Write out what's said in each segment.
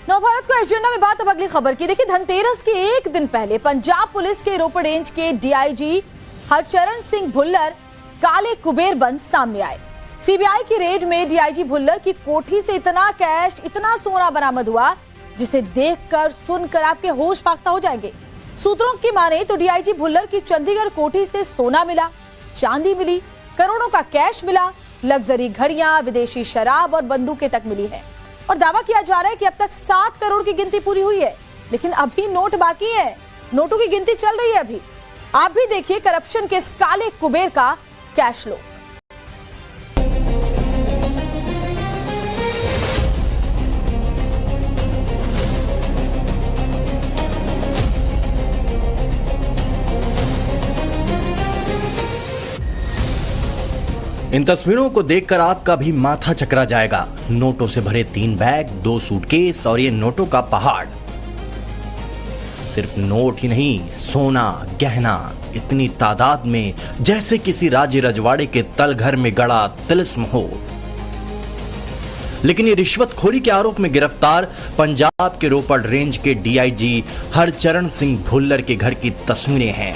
नवभारत को एजेंडा में बात अब अगली खबर की। देखिए, धनतेरस के एक दिन पहले पंजाब पुलिस के रोपड़ रेंज के डीआईजी हरचरण सिंह भुल्लर काले कुबेर बन सामने आए। सीबीआई की रेड में डीआईजी भुल्लर की कोठी से इतना कैश, इतना सोना बरामद हुआ जिसे देखकर सुनकर आपके होश फाख्ता हो जाएंगे। सूत्रों की माने तो डीआईजी भुल्लर की चंडीगढ़ कोठी से सोना मिला, चांदी मिली, करोड़ों का कैश मिला, लग्जरी घड़ियां, विदेशी शराब और बंदूकें तक मिली है। और दावा किया जा रहा है कि अब तक 7 करोड़ की गिनती पूरी हुई है, लेकिन अभी नोट बाकी है। नोटों की गिनती चल रही है अभी। आप भी देखिए करप्शन के इस काले कुबेर का कैश लो। इन तस्वीरों को देखकर आपका भी माथा चकरा जाएगा। नोटों से भरे 3 बैग, 2 सूटकेस और ये नोटों का पहाड़। सिर्फ नोट ही नहीं, सोना, गहना, इतनी तादाद में जैसे किसी राजे रजवाड़े के तलघर में गड़ा तिलिस्म हो। लेकिन ये रिश्वतखोरी के आरोप में गिरफ्तार पंजाब के रोपड़ रेंज के डीआईजी हरचरण सिंह भुल्लर के घर की तस्वीरें हैं।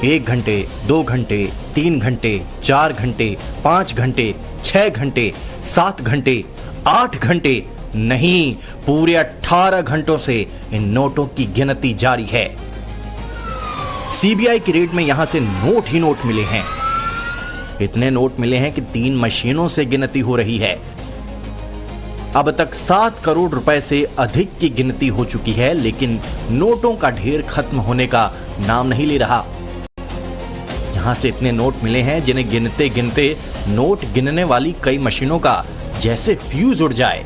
1 घंटे, 2 घंटे, 3 घंटे, 4 घंटे, 5 घंटे, 6 घंटे, 7 घंटे, 8 घंटे नहीं, पूरे 18 घंटों से इन नोटों की गिनती जारी है। सीबीआई की रेड में यहां से नोट ही नोट मिले हैं। इतने नोट मिले हैं कि 3 मशीनों से गिनती हो रही है। अब तक 7 करोड़ रुपए से अधिक की गिनती हो चुकी है, लेकिन नोटों का ढेर खत्म होने का नाम नहीं ले रहा। यहां से इतने नोट मिले हैं जिन्हें गिनते गिनते नोट गिनने वाली कई मशीनों का जैसे फ्यूज उड़ जाए।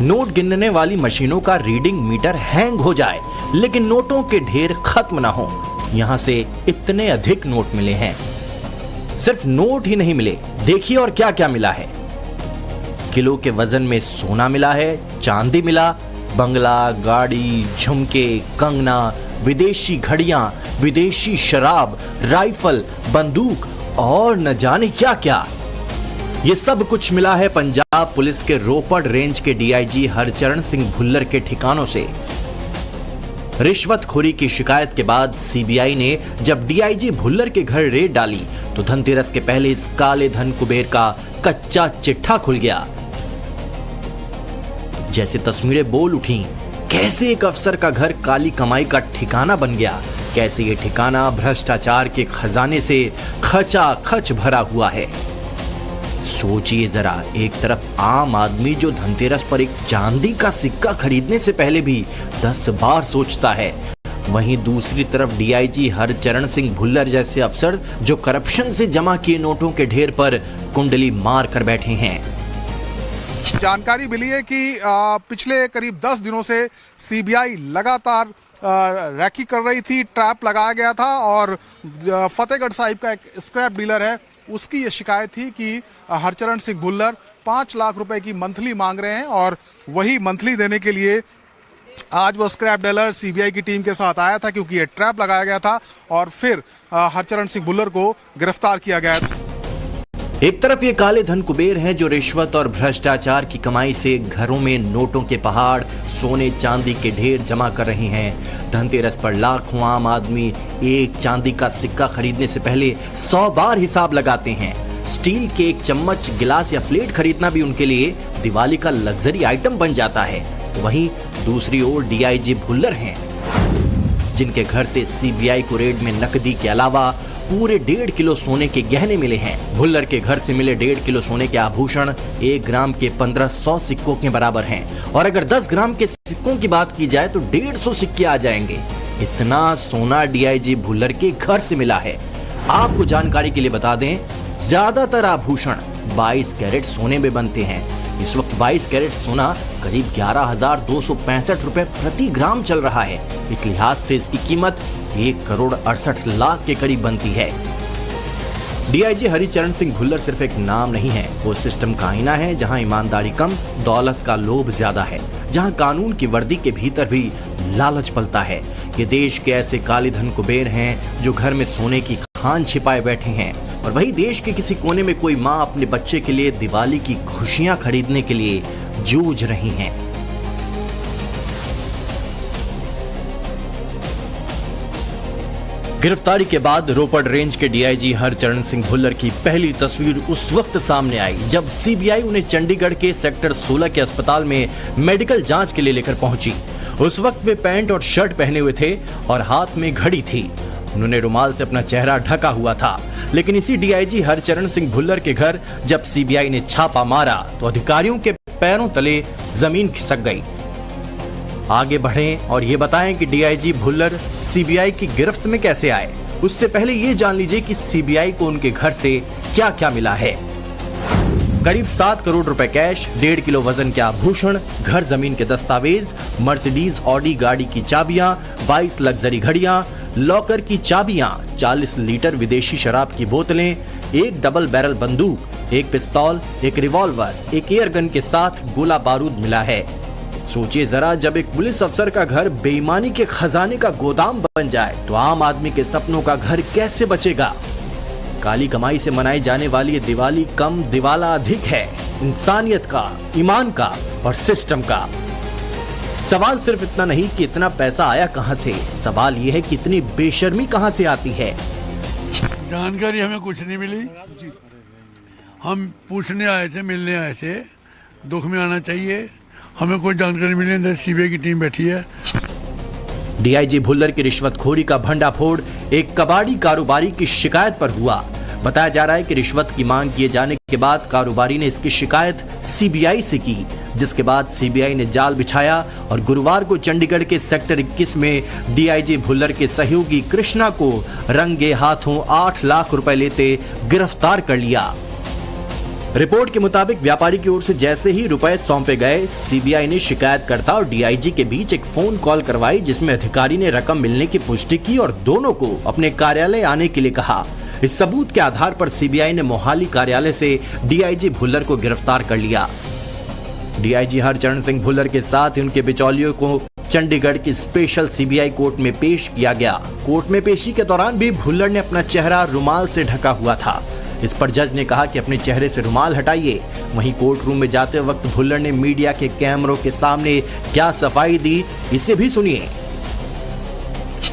नोट गिनने वाली मशीनों का रीडिंग मीटर हैंग हो जाए, लेकिन नोटों के ढेर खत्म ना हो। यहां से इतने अधिक नोट मिले हैं। सिर्फ नोट ही नहीं मिले, देखिए और क्या क्या मिला है। किलो के वजन में सोना मिला है, चांदी मिला, बंगला, गाड़ी, झुमके, कंगना, विदेशी घड़ियां, विदेशी शराब, राइफल, बंदूक और न जाने क्या क्या। ये सब कुछ मिला है पंजाब पुलिस के रोपड़ रेंज के डीआईजी हरचरण सिंह भुल्लर के ठिकानों से। रिश्वतखोरी की शिकायत के बाद सीबीआई ने जब डीआईजी भुल्लर के घर रेड डाली तो धनतेरस के पहले इस काले धन कुबेर का कच्चा चिट्ठा खुल गया। जैसे तस्वीरें बोल उठी, कैसे एक अफसर का घर काली कमाई का ठिकाना बन गया, कैसे ये ठिकाना भ्रष्टाचार के खजाने से खचाखच भरा हुआ है। सोचिए जरा, एक तरफ आम आदमी जो धनतेरस पर एक चांदी का सिक्का खरीदने से पहले भी 10 बार सोचता है, वहीं दूसरी तरफ डीआईजी हरचरण सिंह भुल्लर जैसे अफसर जो करप्शन से जमा किए नोटों के ढेर पर कुंडली मार कर बैठे हैं। जानकारी मिली है कि पिछले करीब 10 दिनों से सीबीआई लगातार रैकी कर रही थी, ट्रैप लगाया गया था और फतेहगढ़ साहिब का एक स्क्रैप डीलर है, उसकी ये शिकायत थी कि हरचरण सिंह भुल्लर 5 लाख रुपए की मंथली मांग रहे हैं और वही मंथली देने के लिए आज वो स्क्रैप डीलर सीबीआई की टीम के साथ आया था, क्योंकि ये ट्रैप लगाया गया था और फिर हरचरण सिंह भुल्लर को गिरफ्तार किया गया था। एक तरफ ये काले धन कुबेर हैं जो रिश्वत और भ्रष्टाचार की कमाई से घरों में नोटों के पहाड़, सोने चांदी के ढेर जमा कर रहे हैं। धनतेरस पर लाखों आम आदमी एक चांदी का सिक्का खरीदने से पहले 100 बार हिसाब लगाते हैं। स्टील के एक चम्मच, गिलास या प्लेट खरीदना भी उनके लिए दिवाली का लग्जरी आइटम बन जाता है। वहीं दूसरी ओर डीआईजी भुल्लर हैं जिनके घर से सीबीआई को रेड में नकदी के अलावा पूरे 1.5 किलो सोने के गहने मिले हैं। भुल्लर के घर से मिले 1.5 किलो सोने के आभूषण 1 ग्राम के 1500 सिक्कों के बराबर हैं और अगर 10 ग्राम के सिक्कों की बात की जाए तो 150 सिक्के आ जाएंगे। इतना सोना डीआईजी भुल्लर के घर से मिला है। आपको जानकारी के लिए बता दें, ज्यादातर आभूषण 22 कैरेट सोने में बनते हैं। इस वक्त 22 कैरेट सोना करीब 11,265 रुपए प्रति ग्राम चल रहा है। इस लिहाज से इसकी कीमत 1 करोड़ 68 लाख के करीब बनती है। डीआईजी हरचरण सिंह भुल्लर सिर्फ एक नाम नहीं है, वो सिस्टम का आईना है जहां ईमानदारी कम, दौलत का लोभ ज्यादा है, जहां कानून की वर्दी के भीतर भी लालच पलता है। ये देश के ऐसे काले धन कुबेर हैं जो घर में सोने की खान छिपाए बैठे हैं और वही देश के किसी कोने में कोई माँ अपने बच्चे के लिए दिवाली की खुशियां खरीदने के लिए जूझ रही हैं। गिरफ्तारी के बाद रोपड़ रेंज के डीआईजी हरचरण सिंह भुल्लर की पहली तस्वीर उस वक्त सामने आई जब सीबीआई उन्हें चंडीगढ़ के सेक्टर 16 के अस्पताल में मेडिकल जांच के लिए लेकर पहुंची। उस वक्त वे पैंट और शर्ट पहने हुए थे और हाथ में घड़ी थी। उन्होंने रुमाल से अपना चेहरा ढका हुआ था। लेकिन इसी डीआईजी हरचरण सिंह भुल्लर के घर जब सीबीआई ने छापा मारा तो अधिकारियों के पैरों तले जमीन खिसक गई। आगे बढ़ें और ये बताएं कि डीआईजी भुल्लर सीबीआई की गिरफ्त में कैसे आए। उससे पहले ये जान लीजिए कि सीबीआई को उनके घर से क्या क्या मिला है। करीब 7 करोड़ रुपए कैश, 1.5 किलो वजन के आभूषण, घर जमीन के दस्तावेज, मर्सिडीज ऑडी गाड़ी की चाबियां, 22 लग्जरी घड़ियां, लॉकर की चाबियां, 40 लीटर विदेशी शराब की बोतलें, एक डबल बैरल बंदूक, एक पिस्तौल, एक रिवॉल्वर, एक एयरगन के साथ गोला बारूद मिला है। सोचिए जरा, जब एक पुलिस अफसर का घर बेईमानी के खजाने का गोदाम बन जाए तो आम आदमी के सपनों का घर कैसे बचेगा। काली कमाई से मनाई जाने वाली ये दिवाली कम दिवाला अधिक है इंसानियत का, ईमान का और सिस्टम का। सवाल सिर्फ इतना नहीं कि इतना पैसा आया कहां से, सवाल ये है कि इतनी बेशर्मी कहां से आती है। जानकारी हमें कुछ नहीं मिली। हम पूछने आए थे, मिलने आए थे। दुख में आना चाहिए। हमें कोई जानकारी मिली नहीं। सीबीआई की टीम बैठी है। डीआईजी भुल्लर की रिश्वतखोरी का भंडाफोड़ एक कबाड़ी कारोबारी की शिकायत पर हुआ। बताया जा रहा है कि रिश्वत की मांग किए जाने के बाद कारोबारी ने इसकी शिकायत सीबीआई से की, जिसके बाद सीबीआई ने जाल बिछाया और गुरुवार को चंडीगढ़ के सेक्टर 21 में डीआईजी भुल्लर के सहयोगी कृष्णा को रंगे हाथों 8 लाख रुपए लेते गिरफ्तार कर लिया। रिपोर्ट के मुताबिक व्यापारी की ओर से जैसे ही रुपए सौंपे गए, सीबीआई ने शिकायतकर्ता और डीआईजी के बीच एक फोन कॉल करवाई जिसमें अधिकारी ने रकम मिलने की पुष्टि की और दोनों को अपने कार्यालय आने के लिए कहा। इस सबूत के आधार पर सीबीआई ने मोहाली कार्यालय से डीआईजी भुल्लर को गिरफ्तार कर लिया। डीआईजी हरचरण सिंह भुल्लर के साथ उनके बिचौलियों को चंडीगढ़ की स्पेशल सीबीआई कोर्ट में पेश किया गया। कोर्ट में पेशी के दौरान भी भुल्लर ने अपना चेहरा रुमाल से ढका हुआ था। इस पर जज ने कहा कि अपने चेहरे से रुमाल हटाइए। वहीं कोर्ट रूम में जाते वक्त भुल्लर ने मीडिया के कैमरों के सामने क्या सफाई दी, इसे भी सुनिए।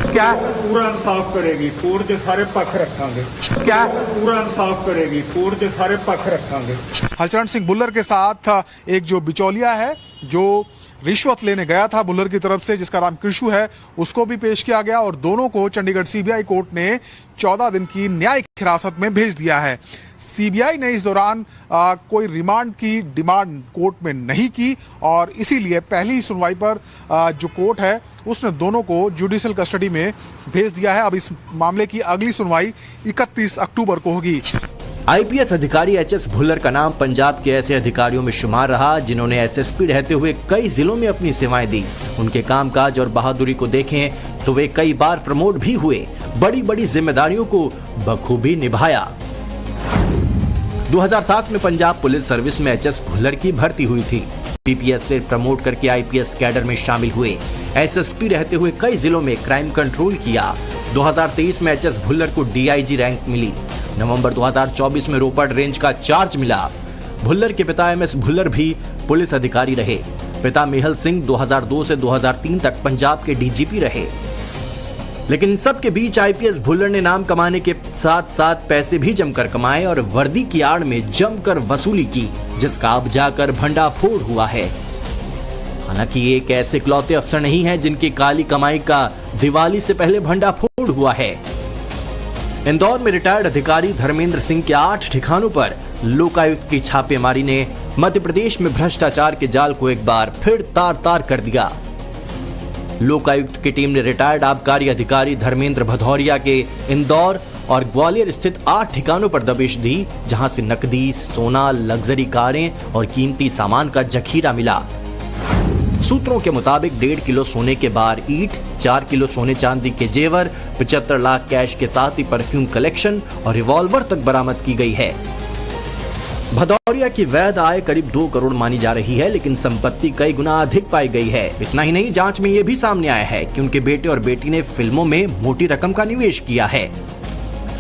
क्या पूरा इंसाफ करेगी, कोर्ट के सारे पक्ष रखांगे। क्या पूरा इंसाफ करेगी, कोर्ट के सारे पक्ष रखांगे। हरचरण सिंह भुल्लर के साथ एक जो बिचौलिया है जो रिश्वत लेने गया था भुल्लर की तरफ से, जिसका नाम कृषु है, उसको भी पेश किया गया और दोनों को चंडीगढ़ सीबीआई कोर्ट ने 14 दिन की न्यायिक हिरासत में भेज दिया है। सीबीआई ने इस दौरान कोई रिमांड की डिमांड कोर्ट में नहीं की और इसीलिए पहली सुनवाई पर जो कोर्ट है उसने दोनों को जुडिशियल कस्टडी में भेज दिया है। अब इस मामले की अगली सुनवाई 31 अक्टूबर को होगी। आईपीएस अधिकारी एचएस भुल्लर का नाम पंजाब के ऐसे अधिकारियों में शुमार रहा जिन्होंने एसएसपी रहते हुए कई जिलों में अपनी सेवाएं दी। उनके कामकाज और बहादुरी को देखें तो वे कई बार प्रमोट भी हुए, बड़ी बड़ी जिम्मेदारियों को बखूबी निभाया। 2007 में पंजाब पुलिस सर्विस में एचएस भुल्लर की भर्ती हुई थी। पीपीएस से प्रमोट करके आईपीएस कैडर में शामिल हुए। एसएसपी रहते हुए कई जिलों में क्राइम कंट्रोल किया। 2023 में एचएस भुल्लर को डीआईजी रैंक मिली। नवंबर 2024 में रोपड़ रेंज का चार्ज मिला। भुल्लर के पिता एमएस भुल्लर भी पुलिस अधिकारी रहे। पिता मेहल सिंह 2002 से 2003 तक पंजाब के डीजीपी रहे। लेकिन सब के बीच आईपीएस भुल्लर ने नाम कमाने के साथ साथ पैसे भी जमकर कमाए और वर्दी की आड़ में जमकर वसूली की, जिसका अब जाकर भंडाफोड़ हुआ है। हालांकि ये एक ऐसे इकलौते अफसर नहीं है जिनकी काली कमाई का दिवाली से पहले भंडाफोड़ हुआ है। इंदौर में रिटायर्ड अधिकारी धर्मेंद्र सिंह के 8 ठिकानों पर लोकायुक्त की छापेमारी ने मध्य प्रदेश में भ्रष्टाचार के जाल को एक बार फिर तार-तार कर दिया। लोकायुक्त की टीम ने रिटायर्ड आबकारी अधिकारी धर्मेंद्र भदौरिया के इंदौर और ग्वालियर स्थित 8 ठिकानों पर दबिश दी, जहां से नकदी, सोना, लग्जरी कारें और कीमती सामान का जखीरा मिला। सूत्रों के मुताबिक 1.5 किलो सोने के बार ईंट, 4 किलो सोने चांदी के जेवर, 75 लाख कैश के साथ ही परफ्यूम कलेक्शन और रिवॉल्वर तक बरामद की गई है। भदौरिया की वैध आय करीब 2 करोड़ मानी जा रही है, लेकिन संपत्ति कई गुना अधिक पाई गई है। इतना ही नहीं, जांच में यह भी सामने आया है कि उनके बेटे और बेटी ने फिल्मों में मोटी रकम का निवेश किया है।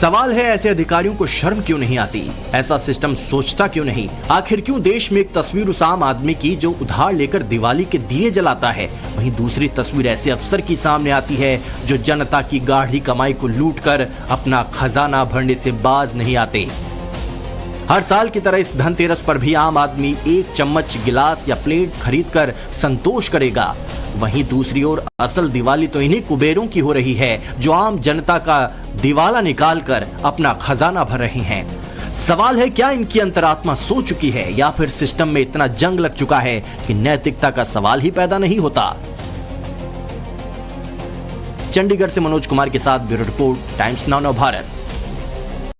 सवाल है ऐसे अधिकारियों को शर्म क्यों नहीं आती? ऐसा सिस्टम सोचता क्यों नहीं? आखिर क्यों देश में एक तस्वीर उस आम आदमी की जो उधार लेकर दिवाली के दिए जलाता है, वहीं दूसरी तस्वीर ऐसे अफसर की सामने आती है जो जनता की गाढ़ी कमाई को लूटकर अपना खजाना भरने से बाज नहीं आते। हर साल की तरह इस धनतेरस पर भी आम आदमी एक चम्मच, गिलास या प्लेट खरीदकर संतोष करेगा। वहीं दूसरी ओर असल दिवाली तो इन्हीं कुबेरों की हो रही है जो आम जनता का दिवाला निकालकर अपना खजाना भर रहे हैं। सवाल है, क्या इनकी अंतरात्मा सो चुकी है या फिर सिस्टम में इतना जंग लग चुका है कि नैतिकता का सवाल ही पैदा नहीं होता? चंडीगढ़ से मनोज कुमार के साथ bureau report, times now Bharat.